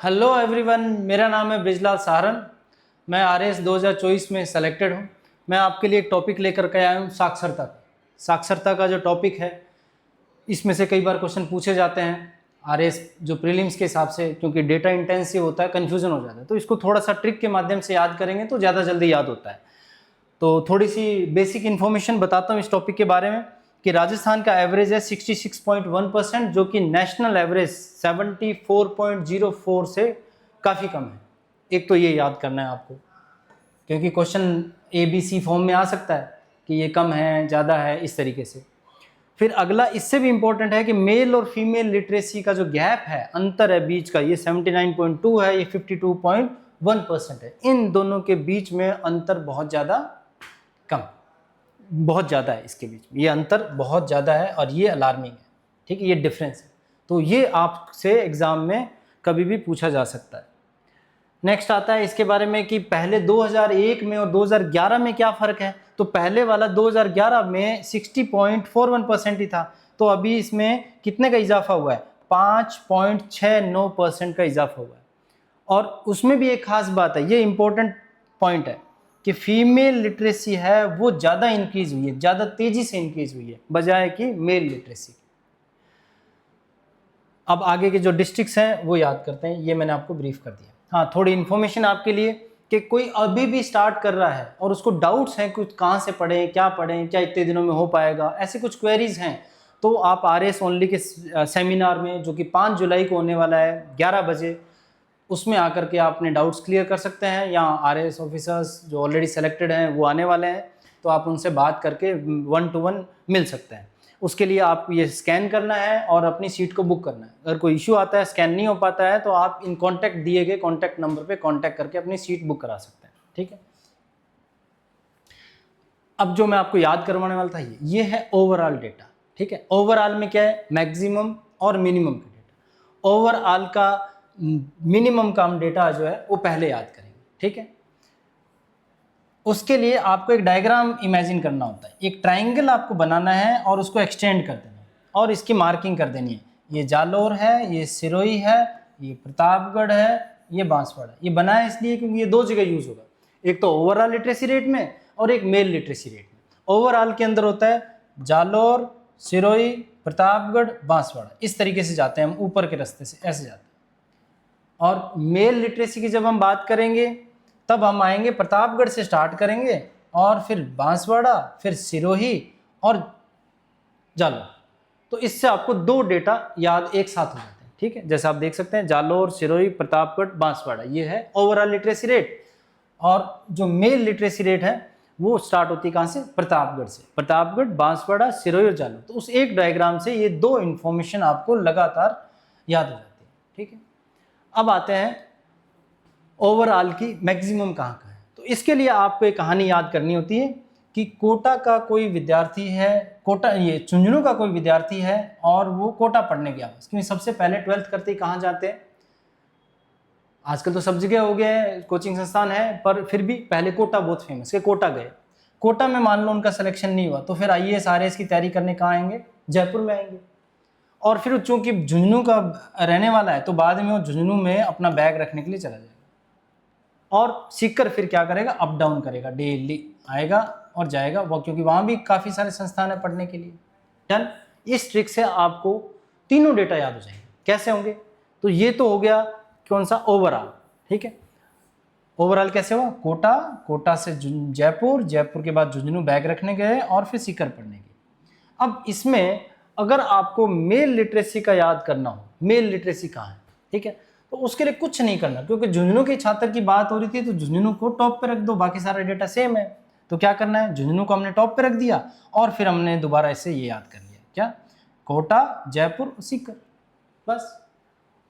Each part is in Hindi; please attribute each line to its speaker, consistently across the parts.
Speaker 1: हेलो एवरीवन, मेरा नाम है ब्रिजलाल सहारन। मैं आरएस 2024 में सेलेक्टेड हूँ। मैं आपके लिए एक टॉपिक लेकर के आया हूँ, साक्षरता। साक्षरता का जो टॉपिक है, इसमें से कई बार क्वेश्चन पूछे जाते हैं आरएस जो प्रीलिम्स के हिसाब से, क्योंकि डेटा इंटेंसिव होता है, कन्फ्यूजन हो जाता है। तो इसको थोड़ा सा ट्रिक के माध्यम से याद करेंगे तो ज़्यादा जल्दी याद होता है। तो थोड़ी सी बेसिक इन्फॉर्मेशन बताता हूँ इस टॉपिक के बारे में कि राजस्थान का एवरेज है 66.1%, जो कि नेशनल एवरेज 74.04 से काफ़ी कम है। एक तो ये याद करना है आपको, क्योंकि क्वेश्चन ABC फॉर्म में आ सकता है कि ये कम है, ज़्यादा है, इस तरीके से। फिर अगला इससे भी इम्पोर्टेंट है कि मेल और फीमेल लिटरेसी का जो गैप है, अंतर है बीच का, ये 79.2 है, ये 52.1% है। इन दोनों के बीच में अंतर बहुत ज़्यादा कम, बहुत ज़्यादा है इसके बीच में, ये अंतर बहुत ज़्यादा है और ये अलार्मिंग है। ठीक है, ये डिफरेंस है। तो ये आपसे एग्ज़ाम में कभी भी पूछा जा सकता है। नेक्स्ट आता है इसके बारे में कि पहले 2001 में और 2011 में क्या फ़र्क है। तो पहले वाला 2011 में 60.41% ही था, तो अभी इसमें कितने का इजाफा हुआ है? 5.69% का इजाफा हुआ है। और उसमें भी एक खास बात है, ये इंपॉर्टेंट पॉइंट है कि फीमेल लिटरेसी है वो ज़्यादा इंक्रीज हुई है, ज़्यादा तेज़ी से इंक्रीज हुई है बजाय कि मेल लिटरेसी। अब आगे के जो डिस्ट्रिक्ट्स हैं वो याद करते हैं, ये मैंने आपको ब्रीफ कर दिया। हाँ, थोड़ी इन्फॉर्मेशन आपके लिए कि कोई अभी भी स्टार्ट कर रहा है और उसको डाउट्स हैं कुछ, कहाँ से पढ़ें, क्या इतने दिनों में हो पाएगा, ऐसे कुछ क्वेरीज हैं, तो आप RS ओनली के सेमिनार में, जो कि 5 जुलाई को होने वाला है 11 बजे, उसमें आकर के आप अपने डाउट्स क्लियर कर सकते हैं। या RS ऑफिसर्स जो ऑलरेडी सेलेक्टेड हैं वो आने वाले हैं, तो आप उनसे बात करके 1 to 1 मिल सकते हैं। उसके लिए आप ये स्कैन करना है और अपनी सीट को बुक करना है। अगर कोई इशू आता है, स्कैन नहीं हो पाता है, तो आप इन कॉन्टैक्ट दिए गए कॉन्टैक्ट नंबर पे कॉन्टैक्ट करके अपनी सीट बुक करा सकते हैं। ठीक है, अब जो मैं आपको याद करवाने वाला था ये है ओवरऑल डेटा। ठीक है, ओवरऑल में क्या है? मैक्सिमम और मिनिमम का डेटा। ओवरऑल का मिनिमम का हम डेटा जो है वो पहले याद करेंगे। ठीक है, उसके लिए आपको एक डायग्राम इमेजिन करना होता है। एक ट्राइंगल आपको बनाना है और उसको एक्सटेंड कर देना है और इसकी मार्किंग कर देनी है। ये जालोर है, ये सिरोही है, ये प्रतापगढ़ है, ये बांसवाड़ा। ये बना है इसलिए क्योंकि ये दो जगह यूज होगा, एक तो ओवरऑल लिटरेसी रेट में और एक मेल लिटरेसी रेट में। ओवरऑल के अंदर होता है जालोर, सिरोही, प्रतापगढ़, बांसवाड़ा, इस तरीके से जाते हैं हम, ऊपर के रास्ते से ऐसे जाते हैं। और मेल लिटरेसी की जब हम बात करेंगे तब हम आएंगे, प्रतापगढ़ से स्टार्ट करेंगे और फिर बांसवाड़ा, फिर सिरोही और जालोर। तो इससे आपको दो डेटा याद एक साथ हो जाते हैं। ठीक है, जैसे आप देख सकते हैं जालोर, सिरोही, प्रतापगढ़, बांसवाड़ा, ये है ओवरऑल लिटरेसी रेट। और जो मेल लिटरेसी रेट है वो स्टार्ट होती है कहाँ से? प्रतापगढ़ से। प्रतापगढ़, बांसवाड़ा, सिरोही और जालोर। तो उस एक डायग्राम से ये दो इंफॉर्मेशन आपको लगातार याद हो जाती है। ठीक है, अब आते हैं ओवरऑल की मैक्सिमम कहाँ का है। तो इसके लिए आपको एक कहानी याद करनी होती है कि कोटा का कोई विद्यार्थी है, कोटा ये झुंझुनू का कोई विद्यार्थी है और वो कोटा पढ़ने गया। क्योंकि सबसे पहले 12th करते ही कहाँ जाते हैं? आजकल तो सब जगह हो गया है, कोचिंग संस्थान है, पर फिर भी पहले कोटा बहुत फेमस है। कोटा गए, कोटा में मान लो उनका सिलेक्शन नहीं हुआ, तो फिर IAS RAS की तैयारी करने कहाँ आएंगे? जयपुर में आएंगे। और फिर चूंकि झुंझुनू का रहने वाला है तो बाद में वो झुंझुनू में अपना बैग रखने के लिए चला जाएगा और सीखकर फिर क्या करेगा? अप डाउन करेगा, डेली आएगा और जाएगा वो, क्योंकि वहाँ भी काफ़ी सारे संस्थान है पढ़ने के लिए। डन। इस ट्रिक से आपको तीनों डेटा याद हो जाएंगे। कैसे होंगे? तो ये तो हो गया कौन सा? ओवरऑल। ठीक है, ओवरऑल कैसे हुआ? कोटा, कोटा से जयपुर, जयपुर के बाद झुंझुनू बैग रखने गए और फिर सीकर पढ़ने गए। अब इसमें अगर आपको मेल लिटरेसी का याद करना हो, मेल लिटरेसी कहाँ है, ठीक है, तो उसके लिए कुछ नहीं करना, क्योंकि झुंझुनू के छात्र की बात हो रही थी तो झुंझुनू को टॉप पे रख दो, बाकी सारा डेटा सेम है। तो क्या करना है? झुंझुनू को हमने टॉप पे रख दिया और फिर हमने दोबारा इसे ये याद कर लिया, क्या? कोटा, जयपुर, सीकर, बस।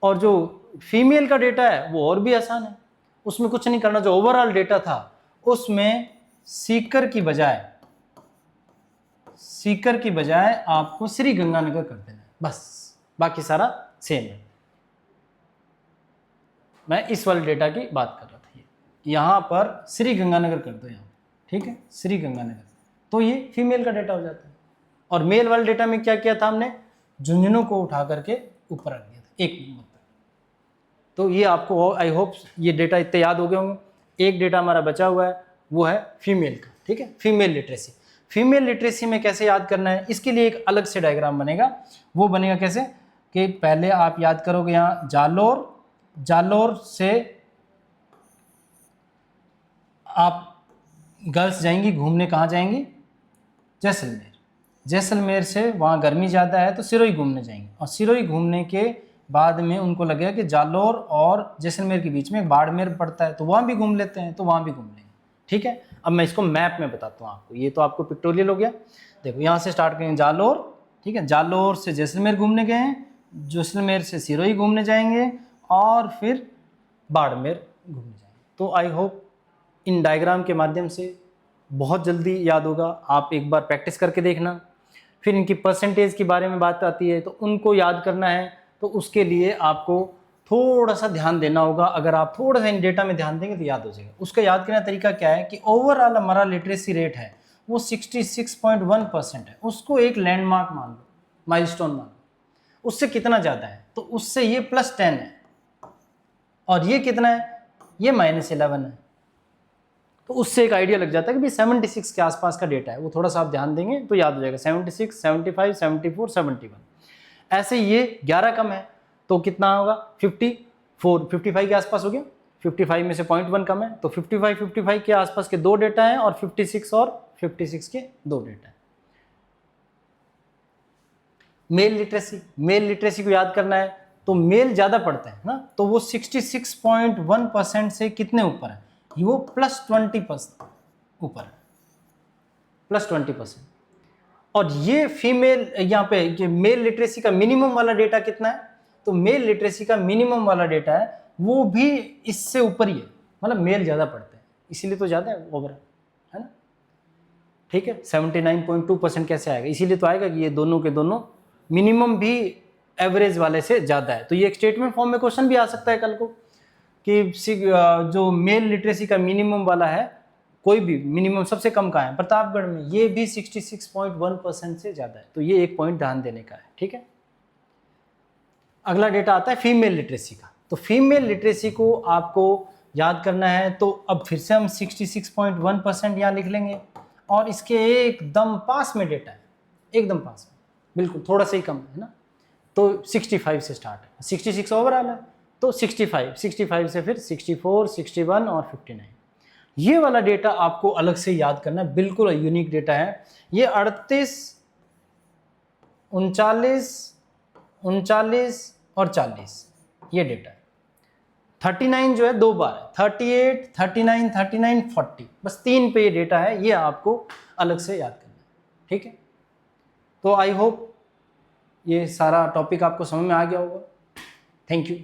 Speaker 1: और जो फीमेल का डेटा है वो और भी आसान है, उसमें कुछ नहीं करना। जो ओवरऑल डेटा था उसमें सीकर की बजाय आपको श्री गंगानगर कर देना है, बस, बाकी सारा सेम है। मैं इस वाले डेटा की बात कर रहा था, यहाँ पर श्री गंगानगर कर दो यहाँ, ठीक है, श्री गंगानगर, तो ये फीमेल का डेटा हो जाता है। और मेल वाले डेटा में क्या किया था हमने? झुंझुनू को उठा करके ऊपर रख दिया था 1 नंबर पर। तो ये आपको आई होप ये डेटा इतने याद हो गए होंगे। एक डेटा हमारा बचा हुआ है, वो है फीमेल का, ठीक है, फीमेल लिटरेसी। फीमेल लिटरेसी में कैसे याद करना है, इसके लिए एक अलग से डायग्राम बनेगा। वो बनेगा कैसे कि पहले आप याद करोगे यहाँ जालोर से आप गर्ल्स जाएंगी घूमने, कहाँ जाएंगी, जैसलमेर। जैसलमेर से वहाँ गर्मी ज़्यादा है तो सिरोही घूमने जाएंगे, और सिरोही घूमने के बाद में उनको लगेगा कि जालोर और जैसलमेर के बीच में बाड़मेर पड़ता है, तो वहाँ भी घूम लेते हैं, तो वहाँ भी घूम लेंगे, ठीक है। अब मैं इसको मैप में बताता हूँ आपको, ये तो आपको पिक्टोरियल हो गया। देखो यहाँ से स्टार्ट करेंगे जालोर, ठीक है, जालोर से जैसलमेर घूमने गए हैं, जैसलमेर से सिरोही घूमने जाएंगे, और फिर बाड़मेर घूमने जाएंगे। तो आई होप इन डायग्राम के माध्यम से बहुत जल्दी याद होगा। आप एक बार प्रैक्टिस करके देखना। फिर इनकी परसेंटेज के बारे में बात आती है, तो उनको याद करना है, तो उसके लिए आपको थोड़ा सा ध्यान देना होगा। अगर आप थोड़ा सा इन डेटा में ध्यान देंगे तो याद हो जाएगा। उसका याद करने का तरीका क्या है कि ओवरऑल हमारा लिटरेसी रेट है वो 66.1% है, उसको एक लैंडमार्क मान लो, माइलस्टोन मान लो। उससे कितना ज़्यादा है, तो उससे ये +10 है, और ये कितना है, ये -11 है। तो उससे एक आइडिया लग जाता है कि भाई 76 के आसपास का डेटा है, वो थोड़ा सा आप ध्यान देंगे तो याद हो जाएगा। 76, 75, 74, 71, ऐसे ये 11 कम है तो कितना होगा, 54, 55 के आसपास हो गया। 55 में से 0.1 कम है, तो 55 के आसपास के दो डेटा हैं, और 56 के दो डेटा हैं। मेल लिटरेसी को याद करना है, तो मेल ज़्यादा पढ़ते हैं ना, तो वो 66.1% से कितने ऊपर है, वो +20% ऊपर है, +20%। और ये फीमेल, यहाँ पे ये मेल लिटरेसी का मिनिमम वाला डेटा कितना है, तो मेल लिटरेसी का मिनिमम वाला डेटा है वो भी इससे ऊपर ही है, मतलब मेल ज़्यादा पढ़ते हैं, इसीलिए तो ज़्यादा है ओवरऑल, है ना, ठीक है। 79.2% कैसे आएगा, इसीलिए तो आएगा कि ये दोनों के दोनों मिनिमम भी एवरेज वाले से ज़्यादा है। तो ये एक स्टेटमेंट फॉर्म में क्वेश्चन भी आ सकता है कल को कि जो मेल लिटरेसी का मिनिमम वाला है, कोई भी मिनिमम सबसे कम का है प्रतापगढ़ में, ये भी 66.1% से ज़्यादा है, तो ये एक पॉइंट ध्यान देने का है, ठीक है। अगला डेटा आता है फीमेल लिटरेसी का। तो फीमेल लिटरेसी को आपको याद करना है, तो अब फिर से हम 66.1% यहाँ लिख लेंगे, और इसके एकदम पास में डेटा है, एकदम पास में, बिल्कुल थोड़ा सा ही कम है ना, तो 65 से स्टार्ट है, 66 ओवरऑल है, तो 65 से फिर 64, 61 और 59। ये वाला डेटा आपको अलग से याद करना है, बिल्कुल यूनिक डेटा है ये। 38, 39 और 40 ये डेटा है। 39 जो है 2 बार है, 38, 39, 39, 40, बस 3 पे ये डेटा है, ये आपको अलग से याद करना है, ठीक है। तो आई होप ये सारा टॉपिक आपको समझ में आ गया होगा। Thank you.